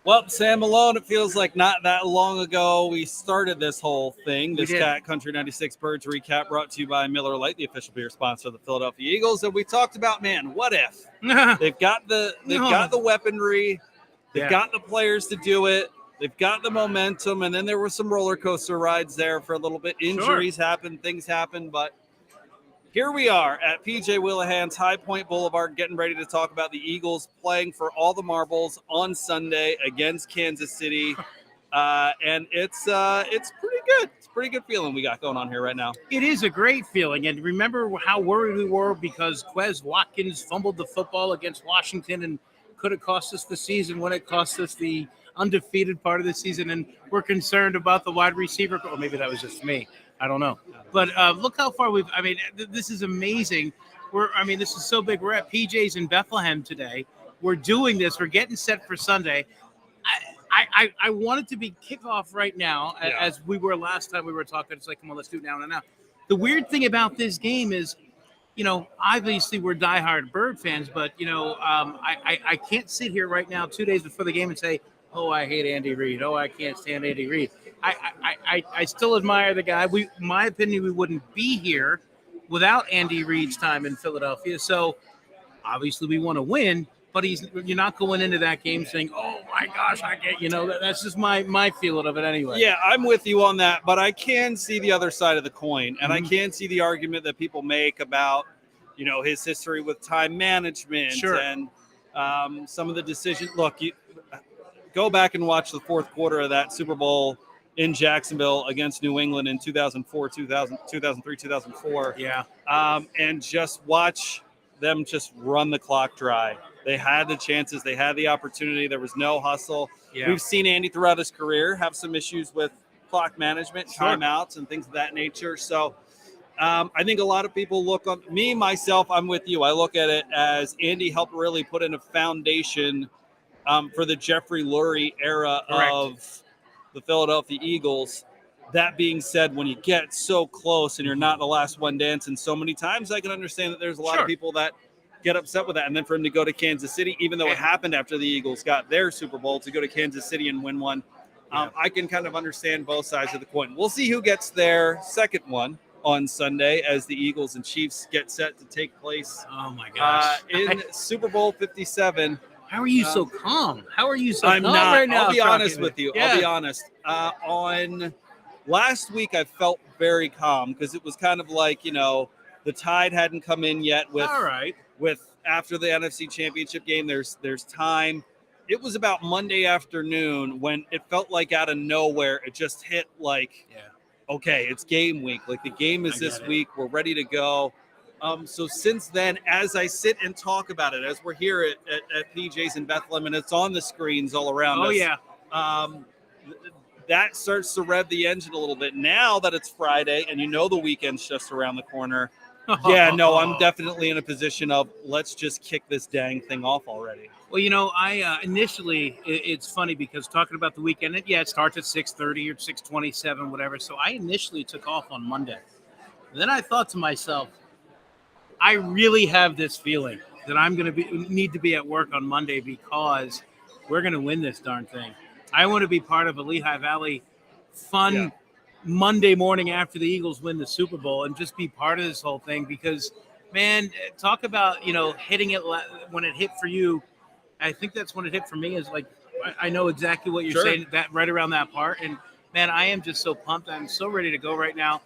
Well, Sam Malone, it feels like not that long ago we started this whole thing, We this did. Cat Country 96 Birds recap brought to you by Miller Lite, the official beer sponsor of the Philadelphia Eagles. And we talked about, man, what if? They've got the weaponry, they've Yeah. got the players to do it, they've got the momentum, and then there were some roller coaster rides there for a little bit. Injuries happened, things happened, but here we are at PJ Wheelihan's High Point Boulevard, getting ready to talk about the Eagles playing for all the marbles on Sunday against Kansas City, and it's pretty good. It's a pretty good feeling we got going on here right now. It is a great feeling. And remember how worried we were because Quez Watkins fumbled the football against Washington and could have cost us the season when it cost us the undefeated part of the season. And we're concerned about the wide receiver. Or maybe that was just me. I don't know. But look how far this is amazing. This is so big. We're at PJ's in Bethlehem today. We're doing this. We're getting set for Sunday. I want it to be kickoff right now, as we were last time we were talking. It's like, come on, let's do it now and now. The weird thing about this game is, obviously we're diehard Bird fans, but, I can't sit here right now 2 days before the game and say, oh, I hate Andy Reid. Oh, I can't stand Andy Reid. I still admire the guy. My opinion, we wouldn't be here without Andy Reid's time in Philadelphia. So obviously we want to win. But you're not going into that game saying, "Oh my gosh, I get." That's just my feeling of it anyway. Yeah, I'm with you on that, but I can see the other side of the coin, and I can see the argument that people make about, his history with time management and some of the decisions. Look, you go back and watch the fourth quarter of that Super Bowl in Jacksonville against New England in 2004, 2003, 2004. Yeah. And just watch them just run the clock dry. They had the chances. They had the opportunity. There was no hustle. Yeah. We've seen Andy throughout his career have some issues with clock management, timeouts, and things of that nature. So I think a lot of people look on me, myself, I'm with you. I look at it as Andy helped really put in a foundation for the Jeffrey Lurie era of the Philadelphia Eagles. That being said, when you get so close and you're not the last one dancing so many times, I can understand that there's a lot of people that get upset with that. And then for him to go to Kansas City, even though it happened after the Eagles got their Super Bowl, to go to Kansas City and win one, I can kind of understand both sides of the coin. We'll see who gets their second one on Sunday as the Eagles and Chiefs get set to take place. Oh my gosh! In Super Bowl 57. How are you so calm? How are you so calm not, right now? I'll be honest with you. I'll be honest. On last week, I felt very calm because it was kind of like, the tide hadn't come in yet with after the NFC Championship game. There's time. It was about Monday afternoon when it felt like out of nowhere, it just hit like, okay, it's game week. Like the game is this week. We're ready to go. So since then, as I sit and talk about it, as we're here at PJ's in Bethlehem, and it's on the screens all around us. That starts to rev the engine a little bit. Now that it's Friday and the weekend's just around the corner, I'm definitely in a position of let's just kick this dang thing off already. Well, I initially, it's funny because talking about the weekend, it starts at 6:30 or 6:27, whatever. So I initially took off on Monday. Then I thought to myself, I really have this feeling that I'm going to need to be at work on Monday because we're going to win this darn thing. I want to be part of a Lehigh Valley fun Monday morning after the Eagles win the Super Bowl and just be part of this whole thing because, man, talk about, hitting it when it hit for you. I think that's when it hit for me is like, I know exactly what you're saying, that right around that part. And, man, I am just so pumped. I'm so ready to go right now.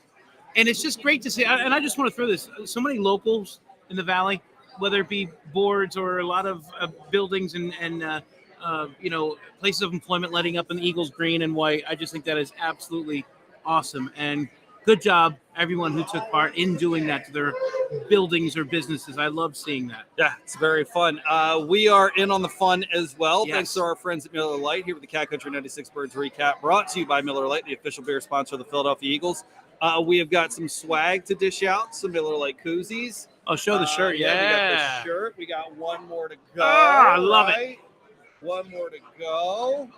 And it's just great to see. And I just want to throw this. So many locals in the Valley, whether it be boards or a lot of buildings and places of employment letting up in the Eagles green and white. I just think that is absolutely awesome. And good job, everyone who took part in doing that to their buildings or businesses. I love seeing that. Yeah, it's very fun. We are in on the fun as well. Yes. Thanks to our friends at Miller Lite here with the Cat Country 96 Birds recap, brought to you by Miller Lite, the official beer sponsor of the Philadelphia Eagles. We have got some swag to dish out, some Miller Lite koozies. Oh, show the shirt. We got the shirt. We got one more to go. I love it. One more to go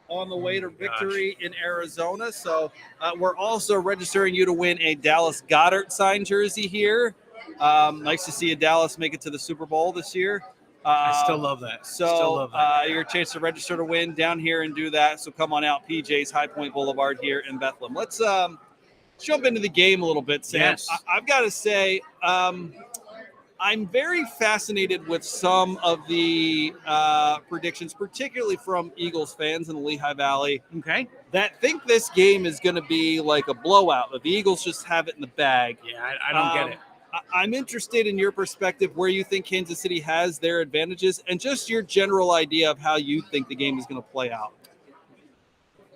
on the way to victory in Arizona. So we're also registering you to win a Dallas Goedert signed jersey here. Nice to see a Dallas make it to the Super Bowl this year. I still love that. So your chance to register to win down here and do that. So come on out, PJ's High Point Boulevard here in Bethlehem. Let's jump into the game a little bit, Sam. Yes. I've got to say, I'm very fascinated with some of the predictions, particularly from Eagles fans in the Lehigh Valley. Okay. That think this game is going to be like a blowout. That the Eagles just have it in the bag. Yeah, I don't get it. I'm interested in your perspective, where you think Kansas City has their advantages, and just your general idea of how you think the game is going to play out.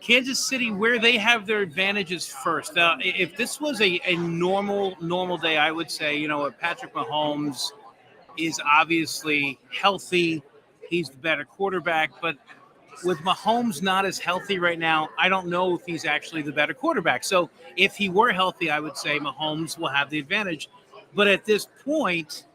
Kansas City, where they have their advantages first. If this was a normal day, I would say, Patrick Mahomes is obviously healthy. He's the better quarterback. But with Mahomes not as healthy right now, I don't know if he's actually the better quarterback. So if he were healthy, I would say Mahomes will have the advantage. But at this point,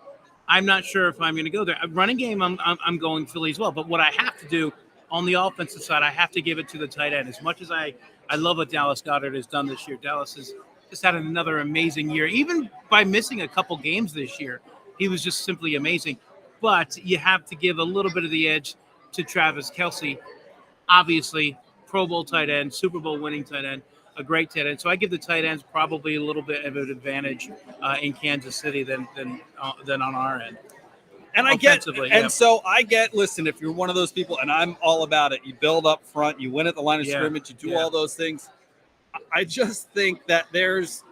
I'm not sure if I'm going to go there. Running game, I'm going Philly as well. But what I have to do on the offensive side, I have to give it to the tight end. As much as I love what Dallas Goedert has done this year, Dallas has just had another amazing year. Even by missing a couple games this year, he was just simply amazing. But you have to give a little bit of the edge to Travis Kelce. Obviously, Pro Bowl tight end, Super Bowl winning tight end, a great tight end. So I give the tight ends probably a little bit of an advantage in Kansas City than on our end. And so I get, listen, if you're one of those people, and I'm all about it, you build up front, you win at the line of scrimmage, you do all those things. I just think that there's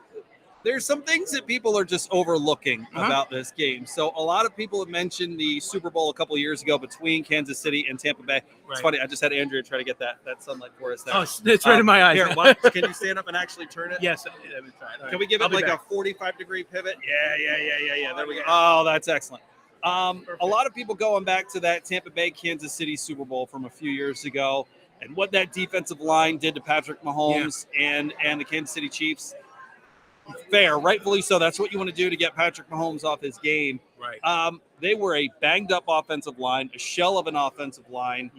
some things that people are just overlooking about this game. So a lot of people have mentioned the Super Bowl a couple of years ago between Kansas City and Tampa Bay. It's funny. I just had Andrea try to get that sunlight for us there. Oh, it's right in my eyes. Here, can you stand up and actually turn it? Yes. Let me try it. Can we give it like a 45-degree pivot? Yeah. There we go. Oh, that's excellent. A lot of people going back to that Tampa Bay Kansas City Super Bowl from a few years ago and what that defensive line did to Patrick Mahomes and the Kansas City Chiefs. Fair, rightfully so. That's what you want to do to get Patrick Mahomes off his game. Right. They were a banged up offensive line, a shell of an offensive line.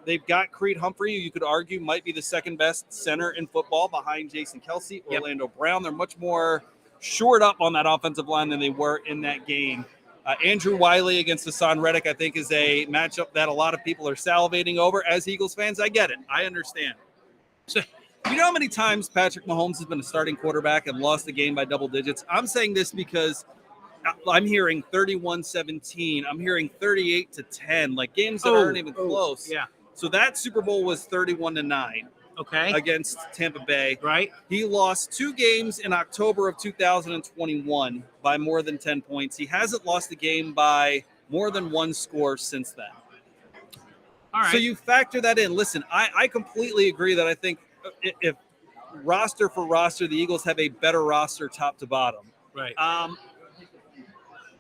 They've got Creed Humphrey, who you could argue might be the second best center in football behind Jason Kelce, Orlando Brown. They're much more shored up on that offensive line than they were in that game. Andrew Wiley against Hassan Reddick, I think, is a matchup that a lot of people are salivating over. As Eagles fans, I get it. I understand. So, you know how many times Patrick Mahomes has been a starting quarterback and lost the game by double digits? I'm saying this because I'm hearing 31-17. I'm hearing 38-10, like games that aren't even close. Yeah. So that Super Bowl was 31-9. Okay. Against Tampa Bay. Right. He lost 2 games in October of 2021 by more than 10 points. He hasn't lost a game by more than 1 score since then. All right. So you factor that in. Listen, I completely agree that I think if roster for roster, the Eagles have a better roster top to bottom. Right.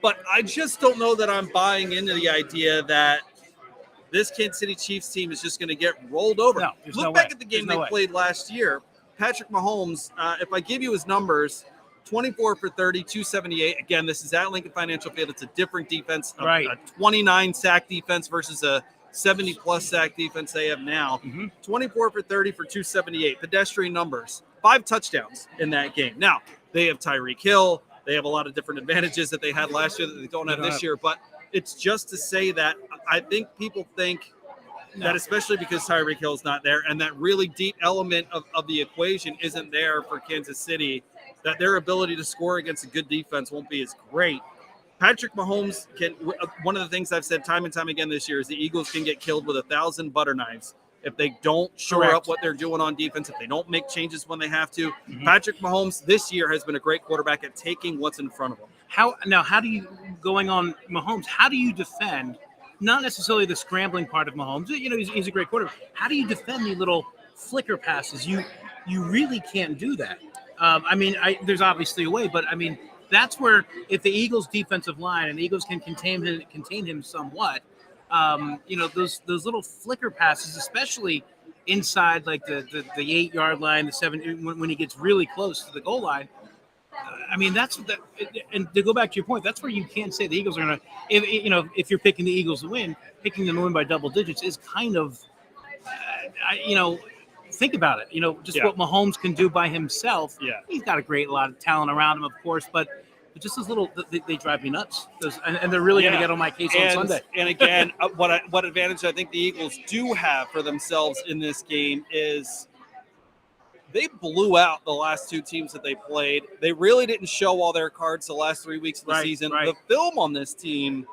But I just don't know that I'm buying into the idea that this Kansas City Chiefs team is just going to get rolled over. No, Look back at the game they played last year. Patrick Mahomes, if I give you his numbers, 24 for 30, 278. Again, this is at Lincoln Financial Field. It's a different defense, a 29 sack defense versus a 70-plus sack defense they have now. 24 for 30 for 278. Pedestrian numbers. 5 touchdowns in that game. Now, they have Tyreek Hill. They have a lot of different advantages that they had last year that they don't have this year. But it's just to say that I think people think that, especially because Tyreek Hill's not there and that really deep element of the equation isn't there for Kansas City, that their ability to score against a good defense won't be as great. Patrick Mahomes can. One of the things I've said time and time again this year is the Eagles can get killed with 1,000 butter knives if they don't shore up what they're doing on defense, if they don't make changes when they have to. Patrick Mahomes this year has been a great quarterback at taking what's in front of him. How do you, going on Mahomes, how do you defend, not necessarily the scrambling part of Mahomes, he's a great quarterback. How do you defend the little flicker passes? You really can't do that. There's obviously a way, but that's where if the Eagles defensive line and the Eagles can contain him somewhat, those little flicker passes, especially inside like the 8-yard line, the 7, when he gets really close to the goal line. And to go back to your point, that's where you can't say the Eagles are going to, if you're picking the Eagles to win, picking them to win by double digits is kind of, think about it, what Mahomes can do by himself. Yeah. He's got a lot of talent around him, of course, but But just those little, they drive me nuts. And they're really going to get on my case on Sunday. And again, what advantage I think the Eagles do have for themselves in this game is they blew out the last two teams that they played. They really didn't show all their cards the last 3 weeks of the season. Right. The film on this team,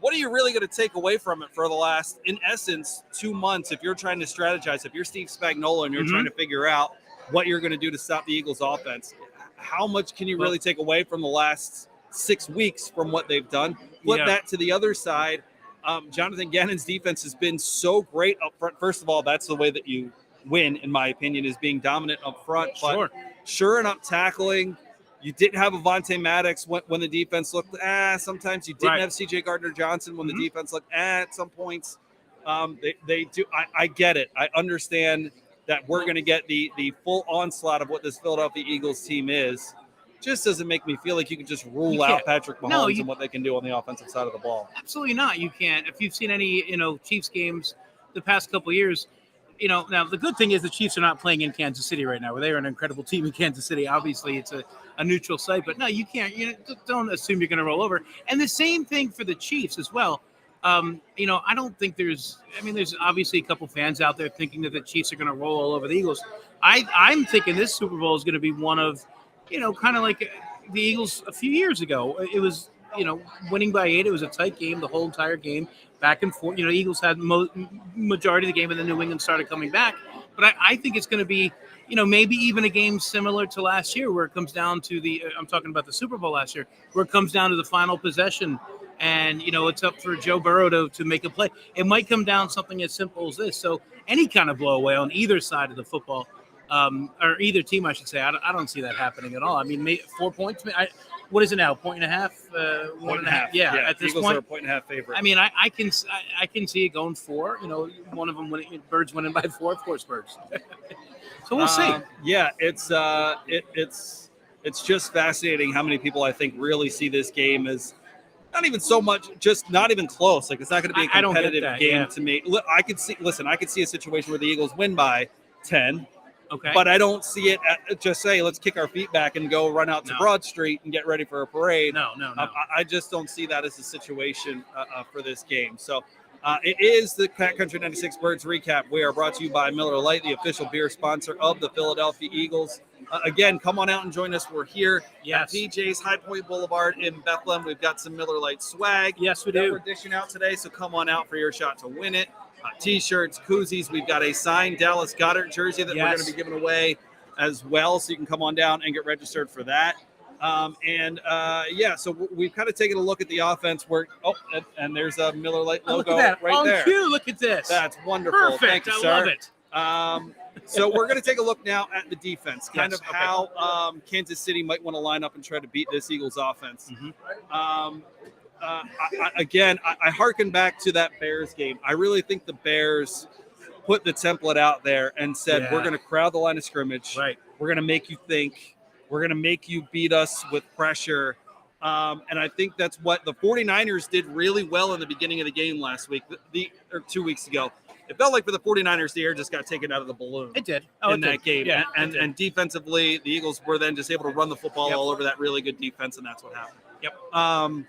what are you really going to take away from it for the last, in essence, 2 months if you're trying to strategize, if you're Steve Spagnuolo and you're trying to figure out what you're going to do to stop the Eagles offense? How much can you really take away from the last 6 weeks from what they've done? Flip that to the other side. Jonathan Gannon's defense has been so great up front. First of all, that's the way that you win, in my opinion, is being dominant up front. But sure enough, tackling. You didn't have Avonte Maddox when the defense looked, sometimes you didn't have C.J. Gardner-Johnson when the defense looked, at some points. They do. I get it. I understand that we're going to get the full onslaught of what this Philadelphia Eagles team is. Just doesn't make me feel like you can just rule out Patrick Mahomes and what they can do on the offensive side of the ball. Absolutely not. You can't. If you've seen any, Chiefs games the past couple of years, now the good thing is the Chiefs are not playing in Kansas City right now, where they are an incredible team in Kansas City. Obviously, it's a neutral site, but no, you can't. Don't assume you're going to roll over. And the same thing for the Chiefs as well. I don't think there's obviously a couple fans out there thinking that the Chiefs are going to roll all over the Eagles. I'm thinking this Super Bowl is going to be one of, kind of like the Eagles a few years ago. It was, winning by 8. It was a tight game the whole entire game, back and forth. Eagles had majority of the game, and then New England started coming back. But I think it's going to be, maybe even a game similar to last year, where it comes down to I'm talking about the Super Bowl last year, where it comes down to the final possession. And, it's up for Joe Burrow to make a play. It might come down something as simple as this. So any kind of blowaway on either side of the football, or either team, I should say, I don't see that happening at all. I mean, 4 points. What is it now? 1.5? 1.5. Yeah. At this Eagles point, are a 1.5 favorite. I mean, I can see it going 4. One of them winning, Birds winning by 4, of course, Birds. So we'll see. Yeah, it's just fascinating how many people I think really see this game as not even so much, just not even close. Like, it's not going to be a competitive game to me. I could see a situation where the Eagles win by 10. Okay. But I don't see it just say, let's kick our feet back and go run out to Broad Street and get ready for a parade. No. I just don't see that as a situation for this game. So it is the Cat Country 96 Birds Recap. We are brought to you by Miller Lite, the official beer sponsor of the Philadelphia Eagles. Again, come on out and join us. We're here at PJ's High Point Boulevard in Bethlehem. We've got some Miller Lite swag. Yes, we do. We're dishing out today, so come on out for your shot to win it. T-shirts, koozies. We've got a signed Dallas Goedert jersey that we're going to be giving away as well, so you can come on down and get registered for that. So we've kind of taken a look at the offense. And there's a Miller Lite logo right there. Cue. Look at this. That's wonderful. Perfect. Thank you, sir. I love it. So we're going to take a look now at the defense, how Kansas City might want to line up and try to beat this Eagles offense. I hearken back to that Bears game. I really think the Bears put the template out there and said, we're going to crowd the line of scrimmage. Right. We're going to make you think. We're going to make you beat us with pressure. And I think that's what the 49ers did really well in the beginning of the game last week, or 2 weeks ago. It felt like for the 49ers, the air just got taken out of the balloon. It did. That game. Yeah, and defensively, the Eagles were then just able to run the football all over that really good defense, and that's what happened. Yep.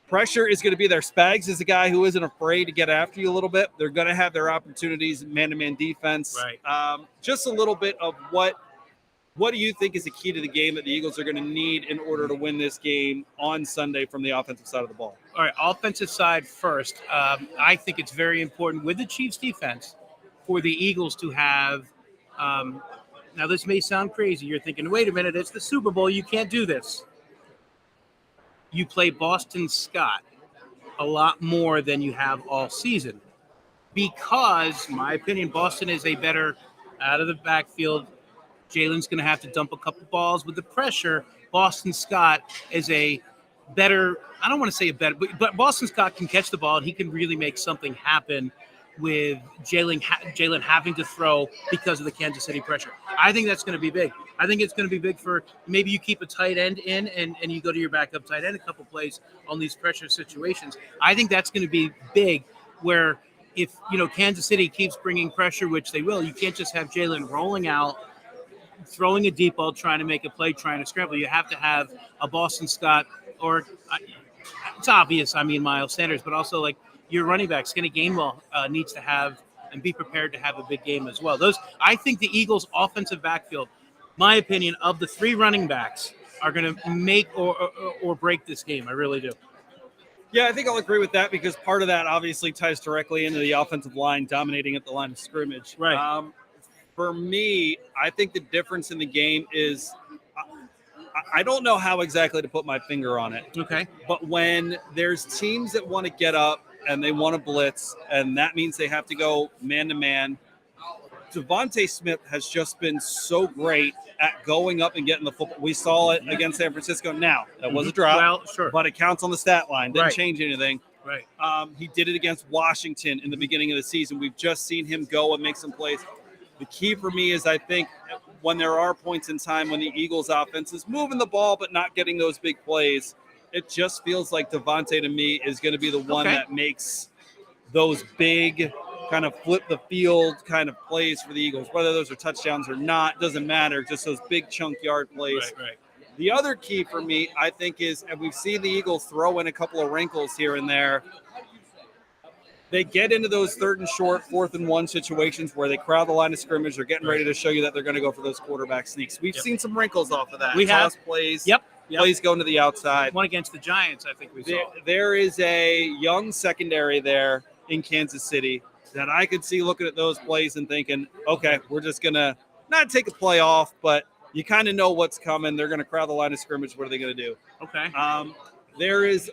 Pressure is going to be there. Spags is a guy who isn't afraid to get after you a little bit. They're going to have their opportunities in man-to-man defense. Right. Just a little bit of what do you think is the key to the game that the Eagles are going to need in order to win this game on Sunday from the offensive side of the ball? All right, offensive side first. I think it's very important with the Chiefs defense for the Eagles to have now this may sound crazy. You're thinking, wait a minute, it's the Super Bowl. You can't do this. You play Boston Scott a lot more than you have all season because, in my opinion, Boston is a better out of the backfield. Jalen's going to have to dump a couple balls with the pressure. Boston Scott is a better, I don't want to say a better, but Boston Scott can catch the ball and he can really make something happen with Jalen having to throw because of the Kansas City pressure. I think that's going to be big. I think it's going to be big for maybe you keep a tight end in and you go to your backup tight end a couple plays on these pressure situations. I think that's going to be big where if, Kansas City keeps bringing pressure, which they will, you can't just have Jalen rolling out throwing a deep ball, trying to make a play, trying to scramble. You have to have a Boston Scott, or it's obvious, Miles Sanders, but also like your running back, Skinny Gainwell, needs to have and be prepared to have a big game as well. I think the Eagles' offensive backfield, my opinion, of the 3 running backs are going to make or break this game. I really do. Yeah, I think I'll agree with that because part of that obviously ties directly into the offensive line dominating at the line of scrimmage. Right. For me, I think the difference in the game is I don't know how exactly to put my finger on it. Okay. But when there's teams that want to get up and they want to blitz, and that means they have to go man-to-man, Devontae Smith has just been so great at going up and getting the football. We saw it against San Francisco. Now, that was a drop, well, sure, but it counts on the stat line. Didn't Right. change anything. Right. He did it against Washington in the beginning of the season. We've just seen him go and make some plays. The key for me is I think when there are points in time when the Eagles offense is moving the ball but not getting those big plays, it just feels like Devontae to me is going to be the one that makes those big kind of flip the field kind of plays for the Eagles. Whether those are touchdowns or not, doesn't matter. Just those big chunk yard plays. Right. The other key for me, I think, is, and we've seen the Eagles throw in a couple of wrinkles here and there, they get into those 3rd and short, 4th and 1 situations where they crowd the line of scrimmage. They're getting ready to show you that they're going to go for those quarterback sneaks. We've seen some wrinkles off of that. We have. Plays. Yep. Plays going to the outside. One against the Giants, I think we saw. There is a young secondary there in Kansas City that I could see looking at those plays and thinking, okay, we're just going to not take a play off, but you kind of know what's coming. They're going to crowd the line of scrimmage. What are they going to do? Okay. There is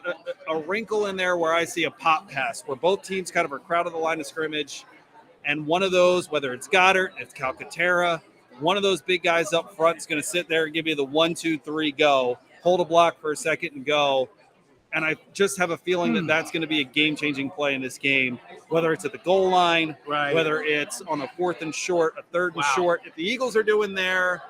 a wrinkle in there where I see a pop pass where both teams kind of are crowded the line of scrimmage. And one of those, whether it's Goddard, it's Calcaterra, one of those big guys up front is going to sit there and give you the 1, 2, 3, go, hold a block for a second and go. And I just have a feeling that that's going to be a game-changing play in this game, whether it's at the goal line, whether it's on a 4th and short, a 3rd and short. If the Eagles are doing their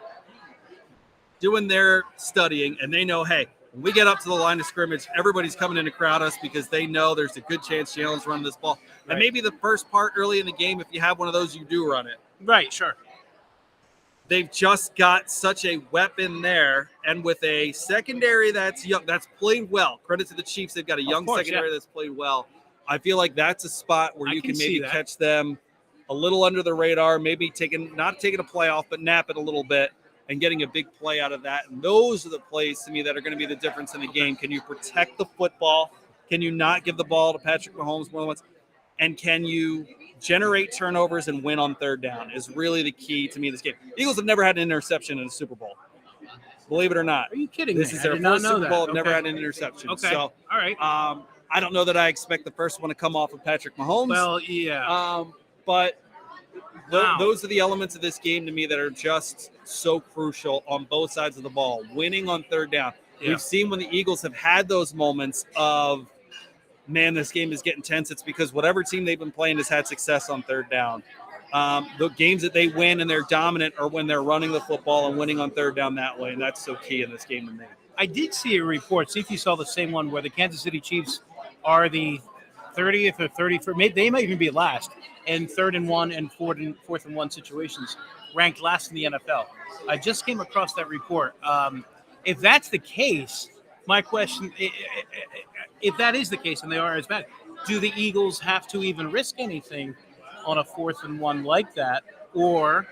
studying and they know, hey, when we get up to the line of scrimmage, everybody's coming in to crowd us because they know there's a good chance Jalen's running this ball. Right. And maybe the first part early in the game, if you have one of those, you do run it. Right, sure. They've just got such a weapon there, and with a secondary that's young, that's played well. Credit to the Chiefs, they've got a young secondary that's played well. I feel like that's a spot where you can maybe catch them a little under the radar, maybe not taking a playoff, but nap it a little bit and getting a big play out of that. And those are the plays to me that are going to be the difference in the game. Can you protect the football? Can you not give the ball to Patrick Mahomes more than once? And can you generate turnovers and win on 3rd down is really the key to me this game. Eagles have never had an interception in a Super Bowl. Believe it or not. Are you kidding me? This is their first Super Bowl. I've never had an interception. Okay. So, all right. I don't know that I expect the first one to come off of Patrick Mahomes. Well, yeah. But those are the elements of this game to me that are just so crucial on both sides of the ball. Winning on 3rd down. Yeah. We've seen when the Eagles have had those moments of, man, this game is getting tense. It's because whatever team they've been playing has had success on 3rd down. The games that they win and they're dominant are when they're running the football and winning on 3rd down that way, and that's so key in this game to me. I did see a report, see if you saw the same one, where the Kansas City Chiefs are the 30th or 31st, they might even be last, in 3rd and 1 and 4th and 1 situations, ranked last in the NFL. I just came across that report. If that's the case, my question, if that is the case and they are as bad, do the Eagles have to even risk anything on a 4th and 1 like that? Or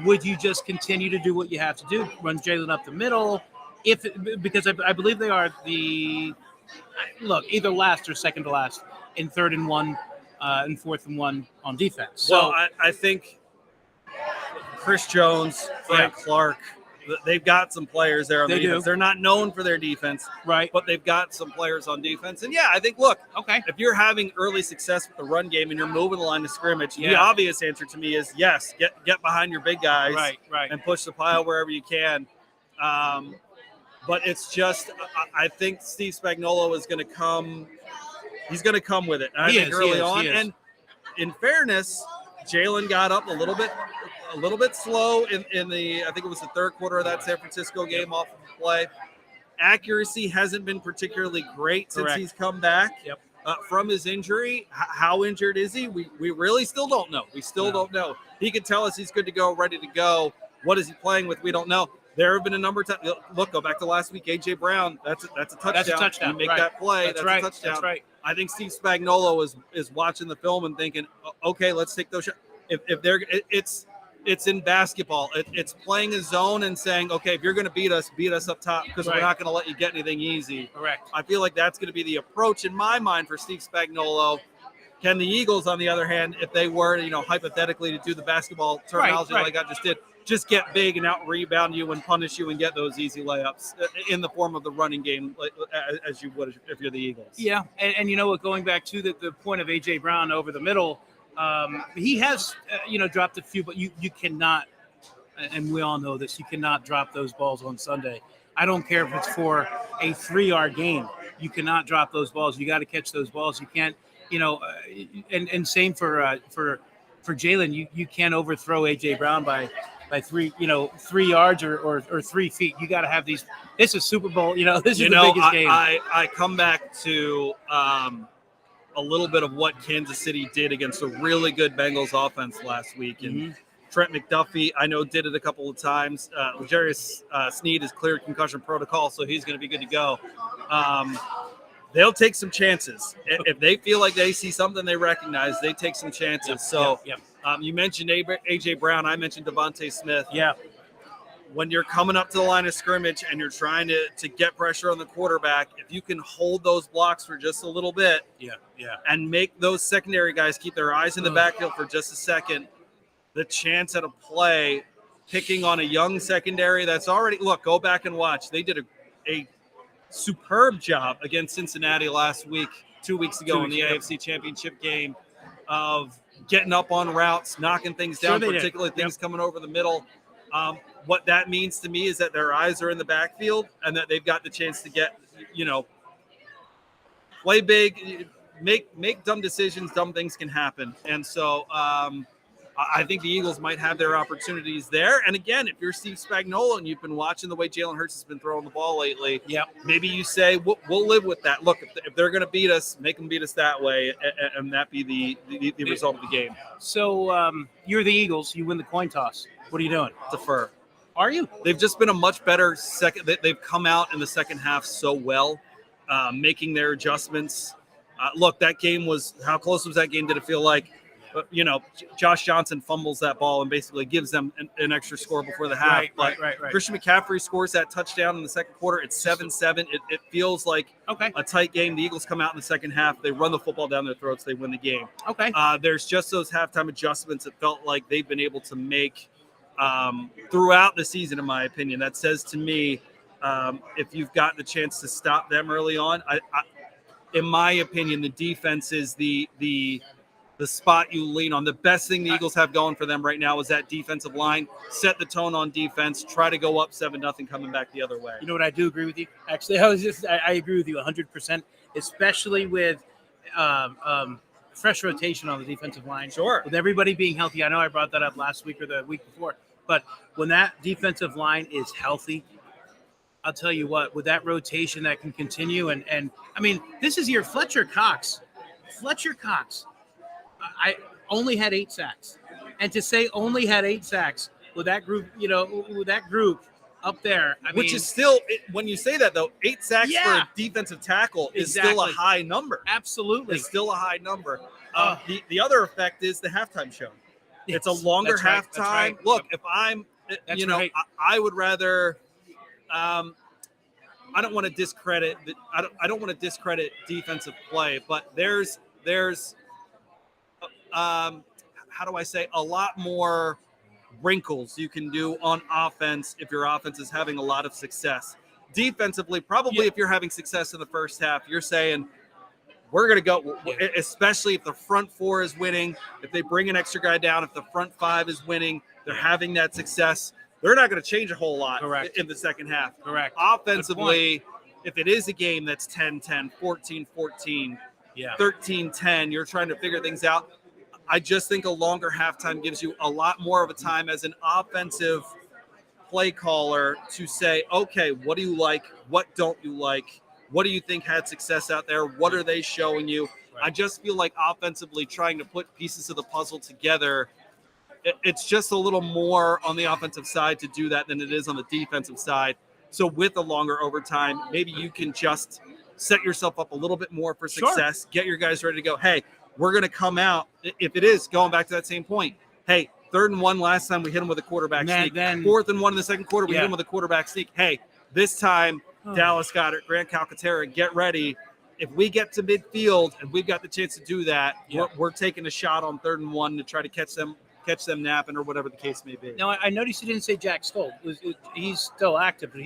would you just continue to do what you have to do, run Jalen up the middle? Because I believe they are either last or second to last in 3rd and 1 and 4th and 1 on defense. So, well, I think Chris Jones, Frank Clark, they've got some players there on the defense. They're not known for their defense, right? But they've got some players on defense. And, yeah, I think, look, if you're having early success with the run game and you're moving the line of scrimmage, the obvious answer to me is, yes, get behind your big guys and push the pile wherever you can. But it's just, I think Steve Spagnuolo is going to come. He's going to come with it. I think early on. And in fairness, Jalen got up a little bit slow in the, I think it was the 3rd quarter of that San Francisco game off of the play. Accuracy hasn't been particularly great since he's come back. Yep. from his injury. How injured is he? We really still don't know. We still don't know. He could tell us he's good to go, ready to go. What is he playing with? We don't know. There have been a number of times. Look, go back to last week. AJ Brown. That's a touchdown. That's a touchdown. You make that play. That's right. a touchdown. That's right. I think Steve Spagnuolo is watching the film and thinking, okay, let's take those shots. If they're it's in basketball. It's playing a zone and saying, okay, if you're going to beat us up top because we're not going to let you get anything easy. Correct. I feel like that's going to be the approach in my mind for Steve Spagnuolo. Can the Eagles, on the other hand, if they were, hypothetically to do the baskball terminology like I just did, just get big and out rebound you and punish you and get those easy layups in the form of the running game, as you would if you're the Eagles. Yeah, and you know what? Going back to the point of AJ Brown over the middle, he has dropped a few, but you cannot, and we all know this, you cannot drop those balls on Sunday. I don't care if it's for a 3-yard gain. You cannot drop those balls. You got to catch those balls. You can't, and same for Jalen. You can't overthrow AJ Brown by 3 yards or 3 feet. You got to have these. This is Super Bowl. This is the biggest game. I come back to a little bit of what Kansas City did against a really good Bengals offense last week. And Trent McDuffie, I know, did it a couple of times. L'Jarius Sneed is cleared concussion protocol, so he's going to be good to go. They'll take some chances. If they feel like they see something they recognize, they take some chances. You mentioned A.J. Brown. I mentioned Devontae Smith. Yeah. When you're coming up to the line of scrimmage and you're trying to get pressure on the quarterback, if you can hold those blocks for just a little bit and make those secondary guys keep their eyes in the backfield for just a second, the chance at a play picking on a young secondary that's already – look, go back and watch. They did a superb job against Cincinnati last week, 2 weeks ago in the AFC Championship game of getting up on routes, knocking things down, particularly things coming over the middle. What that means to me is that their eyes are in the backfield and that they've got the chance to get, play big, make dumb decisions. Dumb things can happen. And so I think the Eagles might have their opportunities there. And again, if you're Steve Spagnuolo and you've been watching the way Jalen Hurts has been throwing the ball lately, maybe you say, we'll live with that. Look, if they're going to beat us, make them beat us that way, and that be the result of the game. So you're the Eagles. You win the coin toss. What are you doing? Defer. Are you? They've just been a much better second. They've come out in the second half so well, making their adjustments. Look, that game was – how close was that game? Did it feel like – Josh Johnson fumbles that ball and basically gives them an extra score before the half. Right. Christian McCaffrey scores that touchdown in the second quarter. It's 7-7. It feels like a tight game. The Eagles come out in the second half. They run the football down their throats. They win the game. There's just those halftime adjustments that felt like they've been able to make throughout the season, in my opinion. That says to me, if you've got the chance to stop them early on, in my opinion, the defense is the spot you lean on. The best thing the Eagles have going for them right now is that defensive line. Set the tone on defense. Try to go up 7-0 coming back the other way. You know what? I do agree with you. Actually, I agree with you 100%, especially with fresh rotation on the defensive line. Sure. With everybody being healthy. I know I brought that up last week or the week before, but when that defensive line is healthy, I'll tell you what, with that rotation that can continue, and I mean, this is your Fletcher Cox. I only had 8 sacks. And to say only had 8 sacks with that group, up there, which is still, when you say that though, 8 sacks for a defensive tackle is still a high number. Absolutely. It's still a high number. The other effect is the halftime show. It's a longer halftime. Look, if I'm, I would rather, I don't want to discredit, I don't want to discredit defensive play, but there's how do I say, a lot more wrinkles you can do on offense if your offense is having a lot of success. Defensively, probably if you're having success in the first half, you're saying, we're going to go, especially if the front 4 is winning, if they bring an extra guy down, if the front 5 is winning, they're having that success, they're not going to change a whole lot in the second half. Correct. Offensively, if it is a game that's 10-10, 14-14, 13-10, you're trying to figure things out. I just think a longer halftime gives you a lot more of a time as an offensive play caller to say, okay, what do you like? What don't you like? What do you think had success out there? What are they showing you? Right. I just feel like offensively trying to put pieces of the puzzle together, it's just a little more on the offensive side to do that than it is on the defensive side. So with a longer overtime, maybe you can just set yourself up a little bit more for success, get your guys ready to go. Hey, we're going to come out. If it is going back to that same point, hey, 3rd and 1 last time we hit them with a quarterback sneak. Then 4th and 1 in the second quarter, we hit them with a quarterback sneak. Hey, this time, Dallas got it. Grant Calcaterra, get ready. If we get to midfield and we've got the chance to do that, we're taking a shot on 3rd and 1 to try to catch them napping or whatever the case may be. Now, I noticed you didn't say Jack Stoll. He's still active, but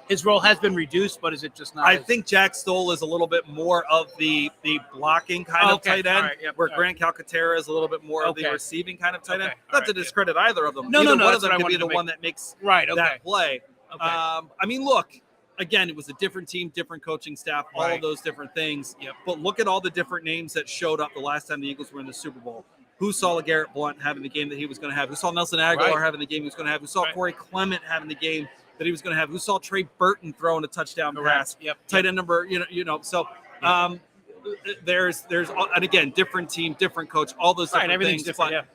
his role has been reduced, but is it just not? I think Jack Stoll is a little bit more of the blocking kind of tight end, where Grant Calcaterra is a little bit more of the receiving kind of tight end. Not to discredit either of them. No, one of them could be the one that makes that play. Okay. I mean, look, again, it was a different team, different coaching staff, all of those different things. Yep. But look at all the different names that showed up the last time the Eagles were in the Super Bowl. Who saw LeGarrette Blount having the game that he was going to have? Who saw Nelson Aguilar having the game he was going to have? Who saw Corey Clement having the game that he was going to have? Who saw Trey Burton throwing a touchdown pass? Tight end number, So there's and again, different team, different coach, all those different things. Different,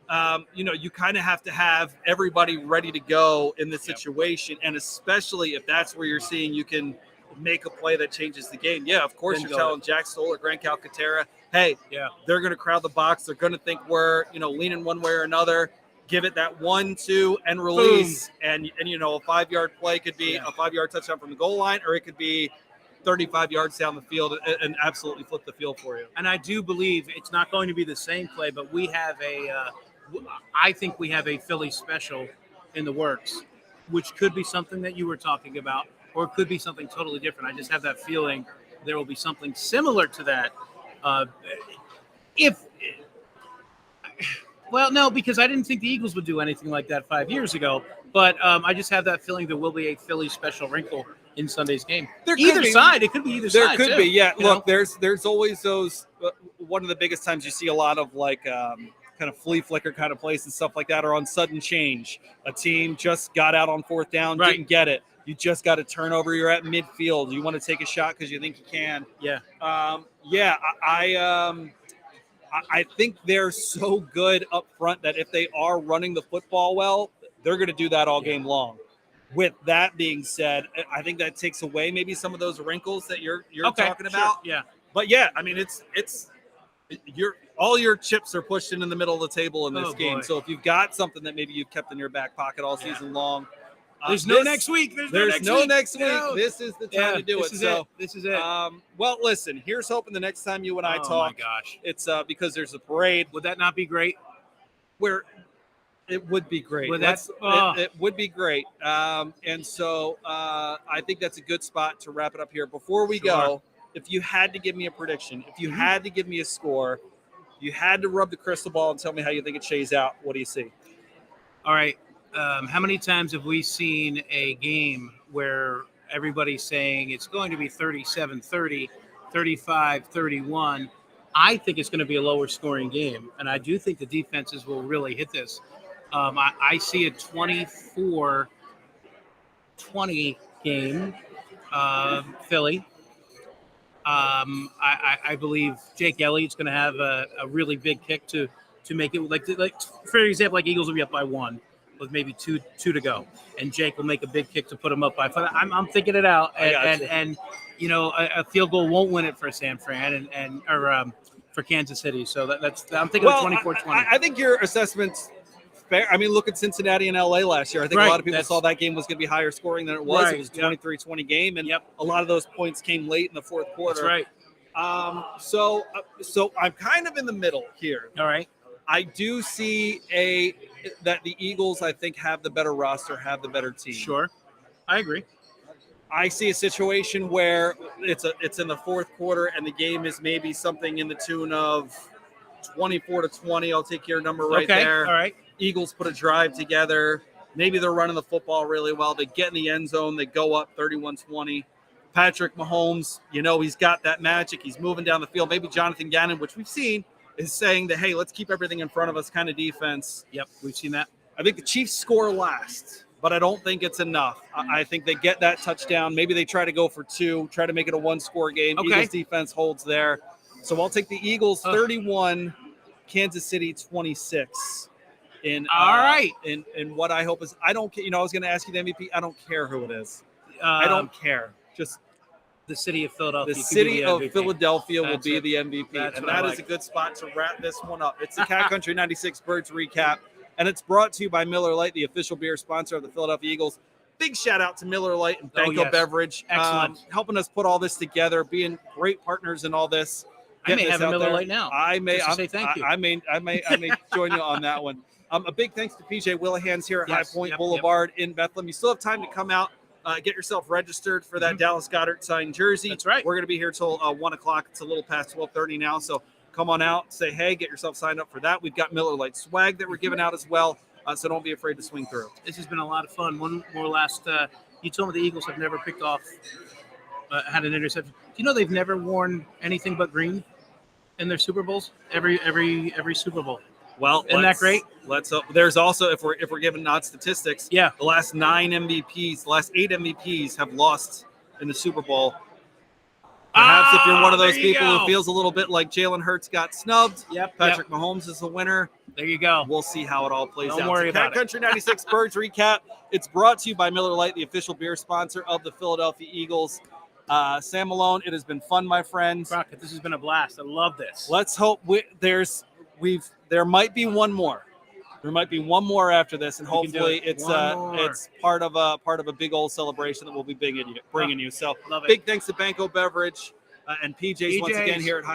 but, you kind of have to have everybody ready to go in this situation, and especially if that's where you're seeing you can make a play that changes the game. Yeah, of course, you're telling Jack Stoll or Grant Calcaterra, hey, they're going to crowd the box. They're going to think we're, leaning one way or another. Give it that 1-2 and release. And a 5-yard play could be a 5-yard touchdown from the goal line, or it could be 35 yards down the field and absolutely flip the field for you. And I do believe it's not going to be the same play, but we have I think we have a Philly special in the works, which could be something that you were talking about, or it could be something totally different. I just have that feeling there will be something similar to that. No, because I didn't think the Eagles would do anything like that 5 years ago. But I just have that feeling there will be a Philly special wrinkle in Sunday's game. Either side. It could be either side. There could be, yeah. Look, there's always those. One of the biggest times you see a lot of kind of flea flicker kind of plays and stuff like that are on sudden change. A team just got out on 4th down, didn't get it. You just got a turnover. You're at midfield. You want to take a shot because you think you can. Yeah. I think they're so good up front that if they are running the football well, they're going to do that all game long. With that being said, I think that takes away maybe some of those wrinkles that you're talking about. Yeah. But yeah, I mean, it's all your chips are pushed into the middle of the table in this game. So if you've got something that maybe you've kept in your back pocket all season long, there's no next week. There's no next week. No. This is the time to do it. This is it. Well, listen, here's hoping the next time you and I talk. Oh my gosh. It's because there's a parade. Would that not be great? It would be great. It would be great. And so I think that's a good spot to wrap it up here. Before we go, if you had to give me a prediction, if you had to give me a score, you had to rub the crystal ball and tell me how you think it shakes out. What do you see? All right. How many times have we seen a game where everybody's saying it's going to be 37-30, 35-31? I think it's going to be a lower scoring game, and I do think the defenses will really hit this. I see a 24-20 game, Philly. I believe Jake Elliott's going to have a really big kick to make it like for example, like Eagles will be up by 1 with maybe two to go, and Jake will make a big kick to put them up by 5. I'm thinking it out, and a field goal won't win it for San Fran or for Kansas City. So I'm thinking of 24-20. I think your assessment's fair. I mean, look at Cincinnati and LA last year. I think a lot of people saw that game was going to be higher scoring than it was. Right, it was a 23-20 game, and a lot of those points came late in the fourth quarter. That's right. So I'm kind of in the middle here. All right. I do see that the Eagles, I think, have the better roster, have the better team. Sure. I agree. I see a situation where it's in the fourth quarter and the game is maybe something in the tune of 24-20. I'll take your number right there. All right. Eagles put a drive together. Maybe they're running the football really well. They get in the end zone. They go up 31-20. Patrick Mahomes, he's got that magic. He's moving down the field. Maybe Jonathan Gannon, which we've seen, is saying that, hey, let's keep everything in front of us kind of defense. Yep, we've seen that. I think the Chiefs score last. but I don't think it's enough. I think they get that touchdown. Maybe they try to go for 2, try to make it a 1-score game. Okay. Eagles defense holds there. So I'll take the Eagles 31, Kansas City 26. In what I hope is, I don't care. I was going to ask you the MVP. I don't care who it is. I don't care. Just the city of Philadelphia. The city of Philadelphia will be the MVP. That's and that is a good spot to wrap this one up. It's the Cat Country 96 Birds recap. And it's brought to you by Miller Lite, the official beer sponsor of the Philadelphia Eagles. Big shout out to Miller Lite and Banco Beverage. Excellent. Helping us put all this together, being great partners in all this. I may have a Miller Lite now. I may say thank you. I may join you on that one. A big thanks to PJ WHELIHANS here at High Point Boulevard in Bethlehem. You still have time to come out, get yourself registered for that Dallas Goedert signed jersey. That's right. We're going to be here till 1 o'clock. It's a little past 12:30 now, so come on out, say hey, get yourself signed up for that. We've got Miller Lite swag that we're giving out as well, so don't be afraid to swing through. This has been a lot of fun. One more last. You told me the Eagles have never picked off, had an interception. Do you know they've never worn anything but green in their Super Bowls? Every Super Bowl. Well, isn't that great? There's also, if we're giving not statistics, the last 9 MVPs, the last 8 MVPs have lost in the Super Bowl. Perhaps if you're one of those people who feels a little bit like Jalen Hurts got snubbed, Patrick Mahomes is the winner. There you go. We'll see how it all plays out. Don't worry about it. Cat Country 96 Birds recap. It's brought to you by Miller Lite, the official beer sponsor of the Philadelphia Eagles. Sam Malone, it has been fun, my friends. Rocket, this has been a blast. I love this. Let's hope there might be one more. There might be one more after this, and hopefully it's part of a big old celebration that we'll be bringing you. So big thanks to Banco Beverage and PJ's once again here at High